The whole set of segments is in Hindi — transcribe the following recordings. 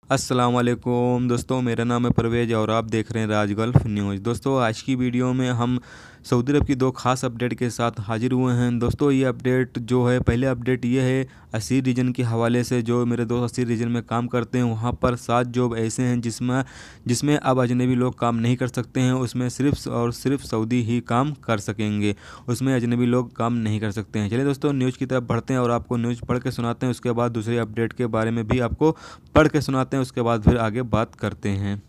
अस्सलाम वालेकुम दोस्तों, मेरा नाम है परवेज़ और आप देख रहे हैं राज गल्फ न्यूज़। दोस्तों, आज की वीडियो में हम सऊदी अरब की दो खास अपडेट के साथ हाजिर हुए हैं। दोस्तों, ये अपडेट जो है, पहले अपडेट ये है असीर रीजन के हवाले से। जो मेरे दोस्त असीर रीजन में काम करते हैं, वहाँ पर 7 जॉब ऐसे हैं जिसमें जिसमें अब अजनबी लोग काम नहीं कर सकते हैं। उसमें सिर्फ और सिर्फ सऊदी ही काम कर सकेंगे, उसमें अजनबी लोग काम नहीं कर सकते हैं। चलिए दोस्तों, न्यूज़ की तरफ बढ़ते हैं और आपको न्यूज़ पढ़ के सुनाते हैं। उसके बाद दूसरे अपडेट के बारे में भी आपको पढ़ के सुनाते हैं, उसके बाद फिर आगे बात करते हैं।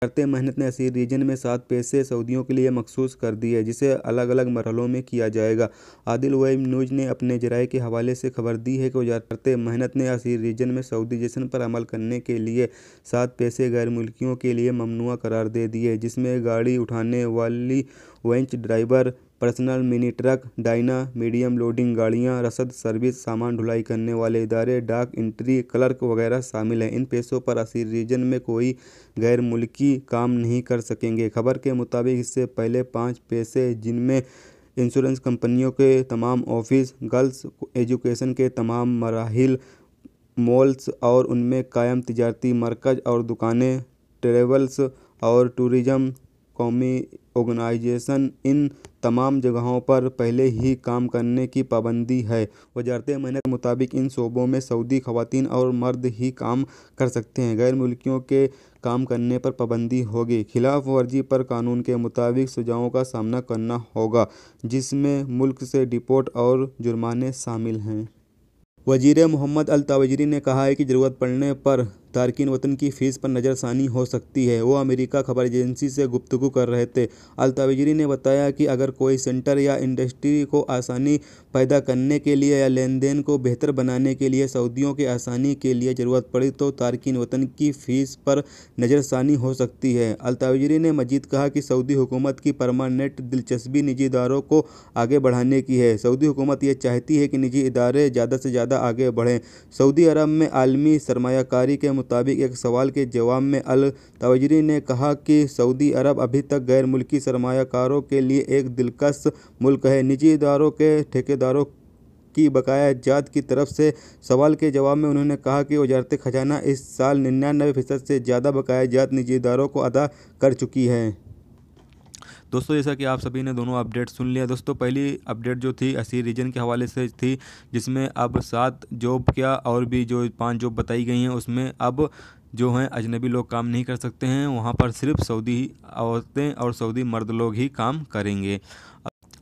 करते मेहनत ने असीर रीजन में 7 पैसे सऊदियों के लिए मखसूस कर दिए, जिसे अलग अलग मरहलों में किया जाएगा। आदिल वेब न्यूज़ ने अपने जराये के हवाले से खबर दी है कि करते मेहनत ने असीर रीजन में सऊदीजेशन पर अमल करने के लिए 7 पैसे गैर मुल्कियों के लिए ममनुआ करार दे दिए, जिसमें गाड़ी उठाने वाली winch driver, personal mini truck, Dyna, medium loading गाड़ियां, रसद सर्विस, सामान ढुलाई करने वाले इदारे, डाक एंट्री क्लर्क वगैरह शामिल हैं। इन पेशों पर असीर रीजन में कोई गैर मुल्की काम नहीं कर सकेंगे। खबर के मुताबिक इससे पहले 5 पेशे, जिनमें इंश्योरेंस कंपनियों के तमाम ऑफिस, गर्ल्स एजुकेशन के तमाम मराहिल, मॉल्स और उनमें कायम तिजारती मरकज़ और दुकानें, ट्रेवल्स और टूरिज़म, कौमी ऑर्गेनाइजेशन, इन तमाम जगहों पर पहले ही काम करने की पाबंदी है। वजारत मेहनत के मुताबिक इन शोबों में सऊदी खवातीन और मर्द ही काम कर सकते हैं। गैर मुल्कियों के काम करने पर पाबंदी होगी। खिलाफ वर्जी पर कानून के मुताबिक सजाओं का सामना करना होगा, जिसमें मुल्क से डिपोर्ट और जुर्माने शामिल हैं। वज़ीर मोहम्मद अल तावज़री ने कहा है कि ज़रूरत पड़ने पर तारकीन वतन की फ़ीस पर नज़रसानी हो सकती है। वो अमेरिका खबर एजेंसी से गुफ्तगू कर रहे थे। अल तावज़री ने बताया कि अगर कोई सेंटर या इंडस्ट्री को आसानी पैदा करने के लिए या लेन देन को बेहतर बनाने के लिए सऊदियों के आसानी के लिए ज़रूरत पड़ी तो तारकीन वतन की फ़ीस पर नज़रसानी हो सकती है। अल तावज़री ने मजीद कहा कि सऊदी हुकूमत की परमानेंट दिलचस्पी निजी इदारों को आगे बढ़ाने की है। सऊदी हुकूमत ये चाहती है कि निजी इदारे ज़्यादा से ज़्यादा आगे बढ़ें। सऊदी अरब में आलमी सरमायाकारी के मुताबिक एक सवाल के जवाब में अल तावज़री ने कहा कि सऊदी अरब अभी तक गैर मुल्की सरमायाकारों के लिए एक दिलकश मुल्क है। निजी इदारों के ठेकेदारों की बकाया जात की तरफ से सवाल के जवाब में उन्होंने कहा कि वजारत खजाना इस साल 99% से ज़्यादा बकाया जात निजी इदारों को अदा कर चुकी है। दोस्तों, जैसा कि आप सभी ने दोनों अपडेट सुन लिया। दोस्तों, पहली अपडेट जो थी असीर रीजन के हवाले से थी, जिसमें अब 7 जॉब क्या और भी जो 5 जॉब बताई गई हैं, उसमें अब जो हैं अजनबी लोग काम नहीं कर सकते हैं। वहाँ पर सिर्फ सऊदी औरतें और सऊदी मर्द लोग ही काम करेंगे।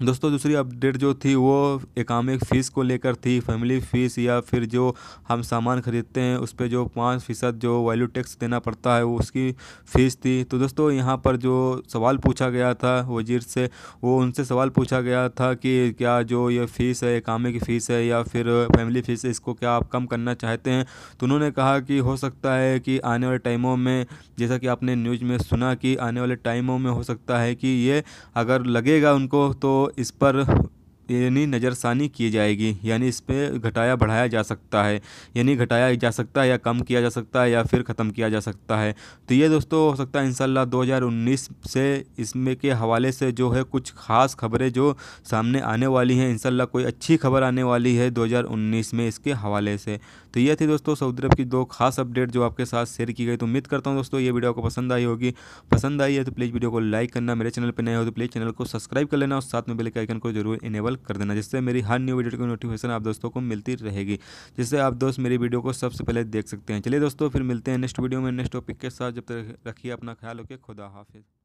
दोस्तों, दूसरी अपडेट जो थी वो इकामे फ़ीस को लेकर थी। फैमिली फ़ीस या फिर जो हम सामान ख़रीदते हैं उस पे जो 5% जो वैल्यू टैक्स देना पड़ता है, वो उसकी फ़ीस थी। तो दोस्तों, यहाँ पर जो सवाल पूछा गया था वज़ीर से, वो उनसे सवाल पूछा गया था कि क्या जो ये फ़ीस है, इकामे की फ़ीस है या फिर फैमिली फ़ीस है, इसको क्या आप कम करना चाहते हैं? तो उन्होंने कहा कि हो सकता है कि आने वाले टाइमों में, जैसा कि आपने न्यूज़ में सुना, कि आने वाले टाइमों में हो सकता है कि ये अगर लगेगा उनको तो इस पर यानी नज़रसानी की जाएगी, यानी इस पे घटाया बढ़ाया जा सकता है, यानी घटाया जा सकता है या कम किया जा सकता है या फिर ख़त्म किया जा सकता है। तो ये दोस्तों हो सकता है इंशाल्लाह 2019 से इसमें के हवाले से जो है कुछ ख़ास खबरें जो सामने आने वाली हैं। इंशाल्लाह कोई अच्छी खबर आने वाली है 2019 में इसके हवाले से। तो ये थी दोस्तों सऊदी अरब की 2 खास अपडेट जो आपके साथ शेयर की गई। तो उम्मीद करता हूँ दोस्तों ये वीडियो आपको पसंद आई होगी। पसंद आई है तो प्लीज़ वीडियो को लाइक करना, मेरे चैनल पर नए हो तो प्लीज़ चैनल को सब्सक्राइब कर लेना और साथ में बेल के आइकन को जरूर इनेबल कर देना, जिससे मेरी हर न्यू वीडियो की नोटिफिकेशन आप दोस्तों को मिलती रहेगी, जिससे आप दोस्त मेरी वीडियो को सबसे पहले देख सकते हैं। चलिए दोस्तों, फिर मिलते हैं नेक्स्ट वीडियो में नेक्स्ट टॉपिक के साथ। जब तक रखिए अपना ख्याल, ओके, खुदा हाफिज़।